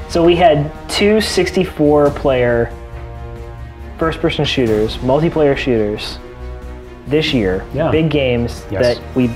So we had two 64-player first-person shooters, multiplayer shooters this year. Yeah. Big games Yes. that we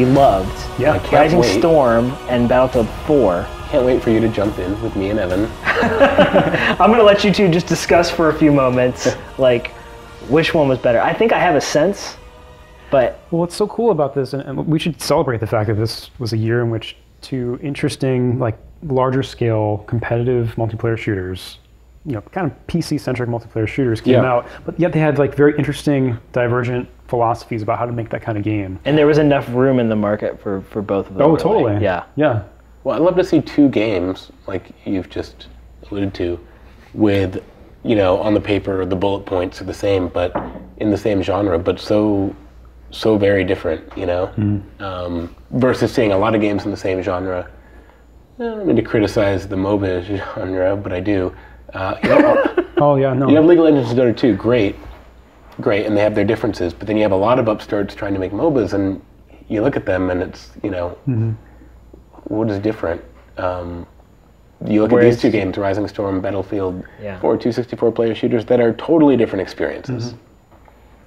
loved. Yeah. Like Rising Storm and Battlefield 4. Can't wait for you to jump in with me and Evan. I'm going to let you two just discuss for a few moments, like, which one was better. I think I have a sense, but... Well, what's so cool about this, and we should celebrate the fact that this was a year in which two interesting, like, larger scale competitive multiplayer shooters, you know, kind of PC-centric multiplayer shooters came out, but yet they had like very interesting, divergent philosophies about how to make that kind of game. And there was enough room in the market for both of them. Oh, really. totally. Yeah. Yeah. Well, I'd love to see two games, like you've just alluded to, with, you know, on the paper the bullet points are the same, but in the same genre, but so very different, you know? Versus seeing a lot of games in the same genre. I don't mean to criticize the MOBA genre, but I do. You know, Oh, yeah, no. you have League of Legends and Dota 2, great, and they have their differences, but then you have a lot of upstarts trying to make MOBAs, and you look at them and it's, you know, what is different? You look at these two games, Rising Storm, Battlefield 4, two 64-player shooters that are totally different experiences.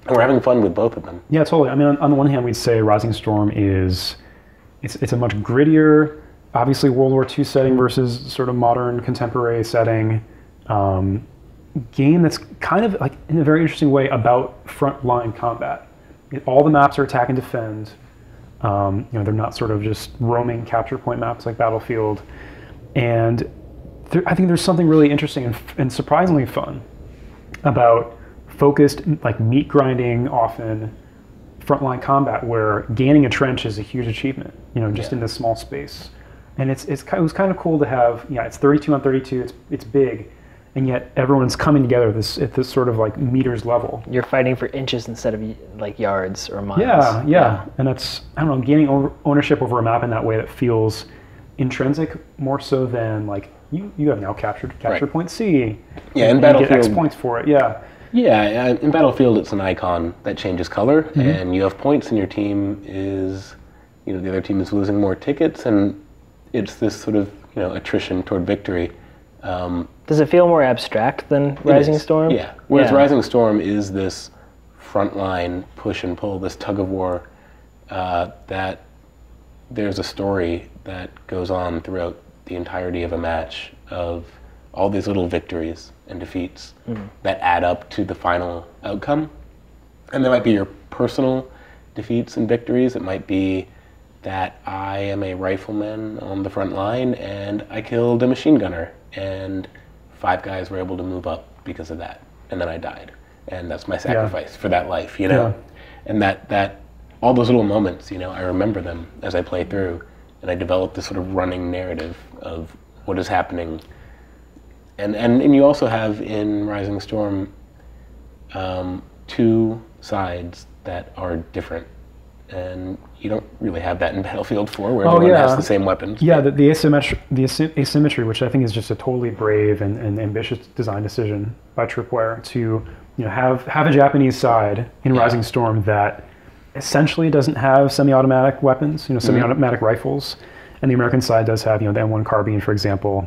And we're having fun with both of them. Yeah, totally. I mean, on the one hand, we'd say Rising Storm is, it's a much grittier, obviously World War II setting versus sort of modern contemporary setting. Game that's kind of like in a very interesting way about frontline combat. All the maps are attack and defend. You know, they're not sort of just roaming capture point maps like Battlefield. And I think there's something really interesting and surprisingly fun about focused, like meat grinding, often frontline combat where gaining a trench is a huge achievement. You know, just in this small space. And it was kind of cool to have. Yeah, it's 32 on 32. It's big. And yet everyone's coming together at this sort of like meters level. You're fighting for inches instead of like yards or miles. Yeah. And that's, I don't know, gaining ownership over a map in that way that feels intrinsic more so than like you have now captured point C. Yeah, in and Battlefield, get X points for it. Yeah. Yeah, in Battlefield it's an icon that changes color, and you have points, and your team is, you know, the other team is losing more tickets, and it's this sort of, you know, attrition toward victory. Does it feel more abstract than Rising Storm? Yeah. Whereas Rising Storm is this frontline push and pull, this tug of war, that there's a story that goes on throughout the entirety of a match of all these little victories and defeats that add up to the final outcome. And there might be your personal defeats and victories. It might be that I am a rifleman on the front line and I killed a machine gunner and 5 guys were able to move up because of that, and then I died, and that's my sacrifice for that life, you know. And that all those little moments, you know, I remember them as I play through, and I develop this sort of running narrative of what is happening. And you also have in Rising Storm 2 sides that are different. And you don't really have that in Battlefield 4, where everyone has the same weapons. Yeah, the asymmetry, which I think is just a totally brave and ambitious design decision by Tripwire to, you know, have a Japanese side in Rising Storm that essentially doesn't have semi-automatic weapons, you know, semi-automatic rifles, and the American side does have, you know, the M1 carbine, for example,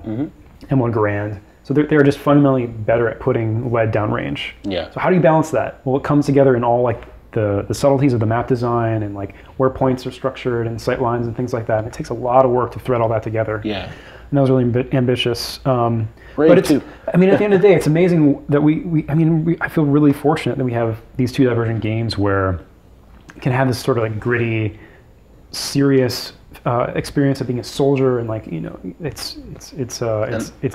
M1 Garand. So they're just fundamentally better at putting lead downrange. Yeah. So how do you balance that? Well, it comes together in all like the subtleties of the map design and like where points are structured and sight lines and things like that. And it takes a lot of work to thread all that together. Yeah. And that was really ambitious. But it's, too. I mean, at the end of the day, it's amazing that I feel really fortunate that we have these two divergent games where you can have this sort of like gritty, serious experience of being a soldier, and like, you know, it's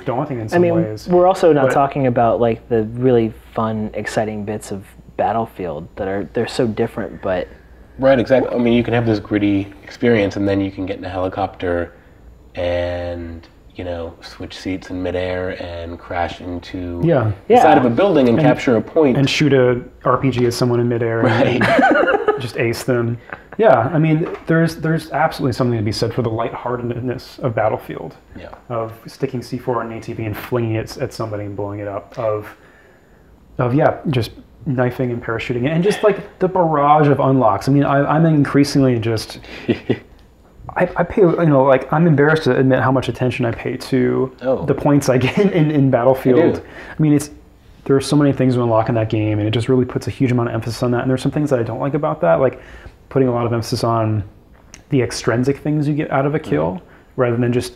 daunting in some ways. We're also not talking about like the really fun, exciting bits of Battlefield they're so different, but right, exactly. I mean, you can have this gritty experience, and then you can get in a helicopter and, you know, switch seats in midair and crash into the side of a building and capture a point and shoot a RPG at someone in midair and just ace them. Yeah, I mean, there's absolutely something to be said for the lightheartedness of Battlefield. Yeah. Of sticking C4 on an ATV and flinging it at somebody and blowing it up. Of just knifing and parachuting, and just like the barrage of unlocks. I mean, I'm increasingly just I pay, like, I'm embarrassed to admit how much attention I pay to Oh. the points I get in Battlefield. do. I mean, there are so many things to unlock in that game, and it just really puts a huge amount of emphasis on that. And there's some things that I don't like about that, like putting a lot of emphasis on the extrinsic things you get out of a kill, rather than just,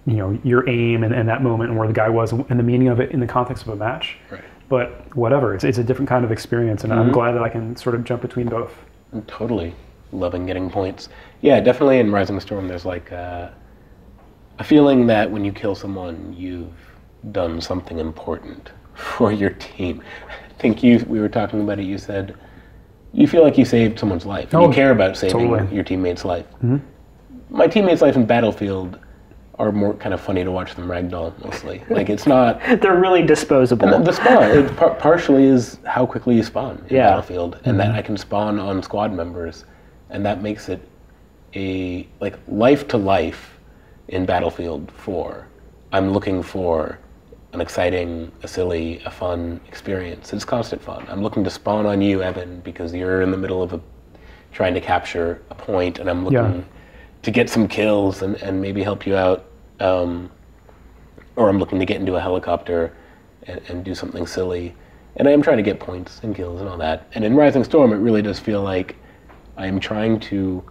your aim and that moment and where the guy was and the meaning of it in the context of a match. Right. But whatever, it's a different kind of experience, and I'm glad that I can sort of jump between both. I'm totally loving getting points. Yeah, definitely in Rising Storm, there's like a feeling that when you kill someone, you've done something important for your team. I think we were talking about it, you said you feel like you saved someone's life. And you care about saving your teammate's life. My teammate's life in Battlefield are more kind of funny to watch them ragdoll, mostly. Like, it's not... They're really disposable. And the spawn, it partially is how quickly you spawn in Battlefield, and that I can spawn on squad members, and that makes it a, like, life to life in Battlefield 4. I'm looking for an exciting, a silly, a fun experience. It's constant fun. I'm looking to spawn on you, Evan, because you're in the middle of trying to capture a point, and I'm looking to get some kills and maybe help you out. Or I'm looking to get into a helicopter and do something silly. And I am trying to get points and kills and all that. And in Rising Storm, it really does feel like I am trying to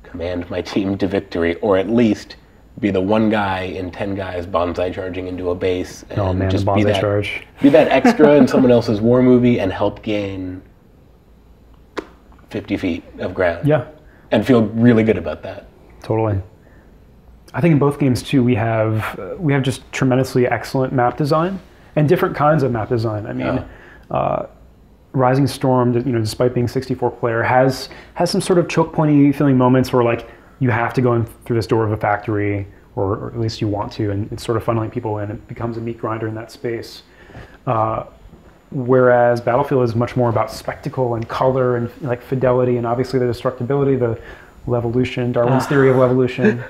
command my team to victory, or at least be the one guy in 10 guys bonsai charging into a base and just be that extra in someone else's war movie and help gain 50 feet of ground. Yeah. And feel really good about that. Totally. I think in both games too, we have just tremendously excellent map design and different kinds of map design. I mean, Rising Storm, despite being 64-player, has some sort of choke pointy feeling moments where, like, you have to go in through this door of a factory, or at least you want to, and it's sort of funneling people in. It becomes a meat grinder in that space. Whereas Battlefield is much more about spectacle and color and, like, fidelity, and obviously the destructibility, the Levolution, Darwin's theory of levolution.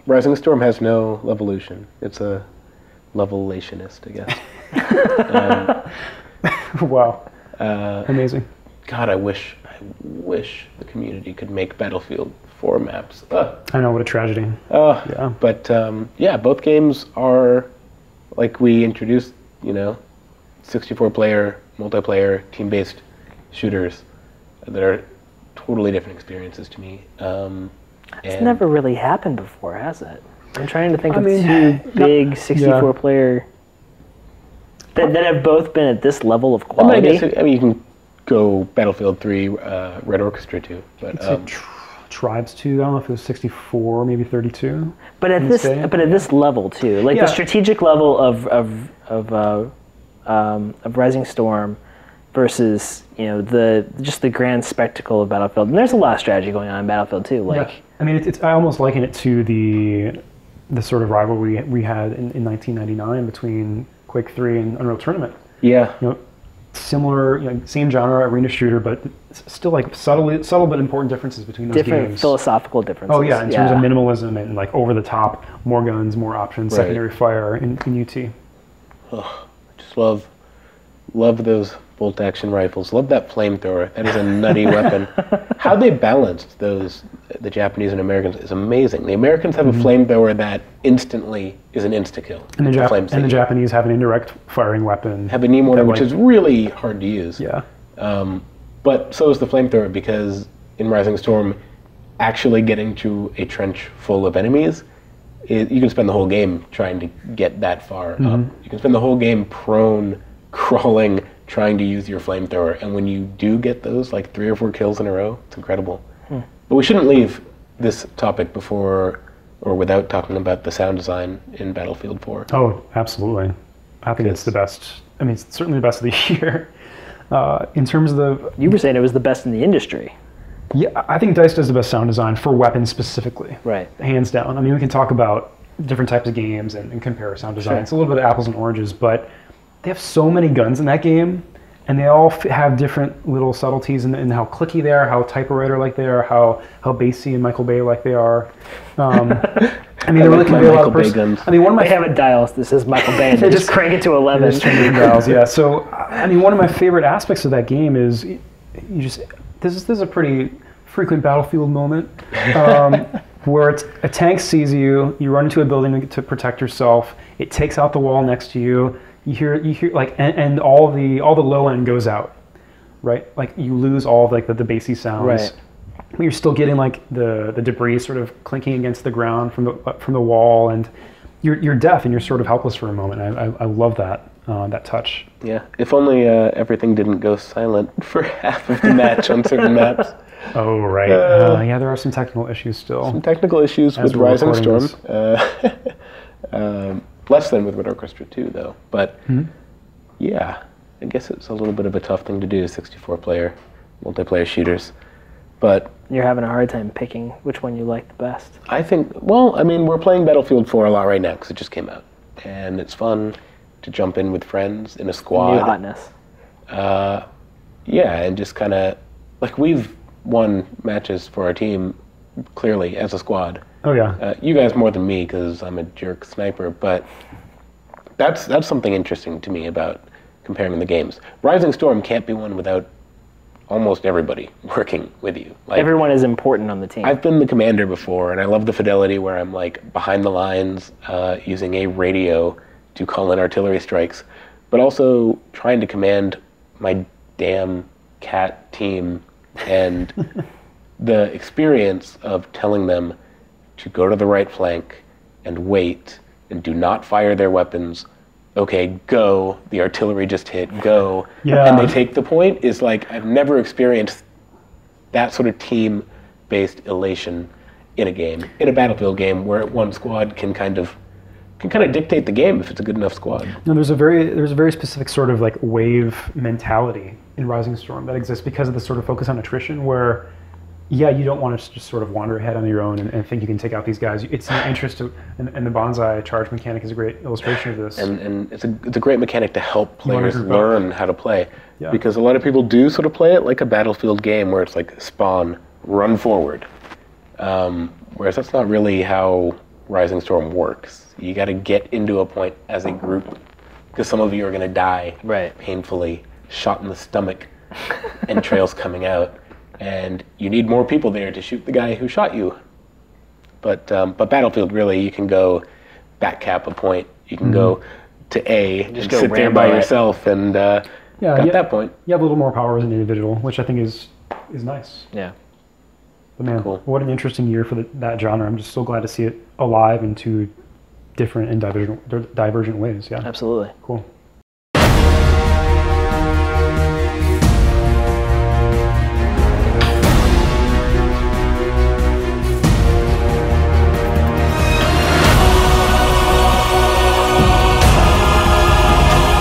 Rising Storm has no levolution. It's a levelationist, I guess. Wow. Amazing. God, I wish the community could make Battlefield 4 maps. I know, what a tragedy. Yeah. But both games are, like we introduced, 64-player, multiplayer, team-based shooters that are totally different experiences to me. It's never really happened before, has it? I'm trying to think of two big 64-player that have both been at this level of quality. I mean, you can go Battlefield 3, Red Orchestra 2, but Tribes 2. I don't know if it was 64, maybe 32. But at this level too, like the strategic level of Rising Storm versus the grand spectacle of Battlefield. And there's a lot of strategy going on in Battlefield too. Like, I mean, I almost liken it to the sort of rivalry we had in 1999 between Quake 3 and Unreal Tournament. Yeah. Similar, same genre, arena shooter, but still, like, subtle but important differences between those different games. Philosophical differences. Oh yeah, in terms of minimalism and, like, over the top, more guns, more options, secondary fire in UT. Oh, I just love those bolt action rifles. Love that flamethrower. That is a nutty weapon. How they balanced the Japanese and Americans is amazing. The Americans have a flamethrower that instantly is an insta-kill. And the Japanese have an indirect firing weapon. Have a knee mortar, which is really hard to use. Yeah. But so is the flamethrower, because in Rising Storm, actually getting to a trench full of enemies, you can spend the whole game trying to get that far up. You can spend the whole game prone, crawling, trying to use your flamethrower, and when you do get those, like, 3 or 4 kills in a row, it's incredible. But we shouldn't leave this topic before or without talking about the sound design in Battlefield 4. Oh, absolutely. I think it's the best. I mean, it's certainly the best of the year. In terms of the... You were saying it was the best in the industry. Yeah, I think DICE does the best sound design for weapons specifically. Right. Hands down. I mean, we can talk about different types of games and compare sound design. It's a little bit of apples and oranges, but they have so many guns in that game, and they all have different little subtleties in how clicky they are, how typewriter-like they are, how bassy and Michael Bay-like they are. I mean, they really convey a lot of person. I mean, they have a dial that says Michael Bay, and they just crank it to 11. Just turn different dials, yeah. So, I mean, one of my favorite aspects of that game is this is a pretty frequent Battlefield moment, where a tank sees you, you run into a building to protect yourself, it takes out the wall next to you, you hear like, and all the low end goes out, right? Like you lose all of like the bassy sounds. Right. But you're still getting like the debris sort of clinking against the ground from the wall, and you're deaf and you're sort of helpless for a moment. I love that touch. Yeah, if only everything didn't go silent for half of the match on certain maps. Oh, right. Yeah, there are some technical issues still. Some technical issues with Rising Storm. Less than with Red Orchestra 2, though. But yeah, I guess it's a little bit of a tough thing to do, 64-player multiplayer shooters. But you're having a hard time picking which one you like the best. I think, well, I mean, we're playing Battlefield 4 a lot right now because it just came out. And it's fun to jump in with friends in a squad. New hotness. Yeah, and just kind of, like, we've won matches for our team, clearly, as a squad. Oh, yeah. You guys more than me, because I'm a jerk sniper, but that's something interesting to me about comparing the games. Rising Storm can't be won without almost everybody working with you. Like, everyone is important on the team. I've been the commander before, and I love the fidelity where I'm, like, behind the lines, using a radio to call in artillery strikes, but also trying to command my damn cat team, and the experience of telling them to go to the right flank and wait and do not fire their weapons. Okay, go. The artillery just hit. Go. Yeah. And they take the point is like, I've never experienced that sort of team-based elation in a game, in a Battlefield game, where one squad can kind of dictate the game if it's a good enough squad. No, there's a very specific sort of like wave mentality in Rising Storm that exists because of the sort of focus on attrition, where, yeah, you don't want to just sort of wander ahead on your own and think you can take out these guys. It's in the interest of, and the bonsai charge mechanic is a great illustration of this. And it's a great mechanic to help players learn how to play. Yeah. Because a lot of people do sort of play it like a Battlefield game where it's like spawn, run forward. Whereas that's not really how Rising Storm works. You got to get into a point as a group, because some of you are going to die painfully, shot in the stomach, entrails coming out, and you need more people there to shoot the guy who shot you. But Battlefield, really, you can go back cap a point. You can go to A, just sit there by yourself, and at that point, you have a little more power as an individual, which I think is nice. Yeah. But man, cool. What an interesting year for that genre. I'm just so glad to see it alive in two different and divergent ways. Yeah. Absolutely. Cool.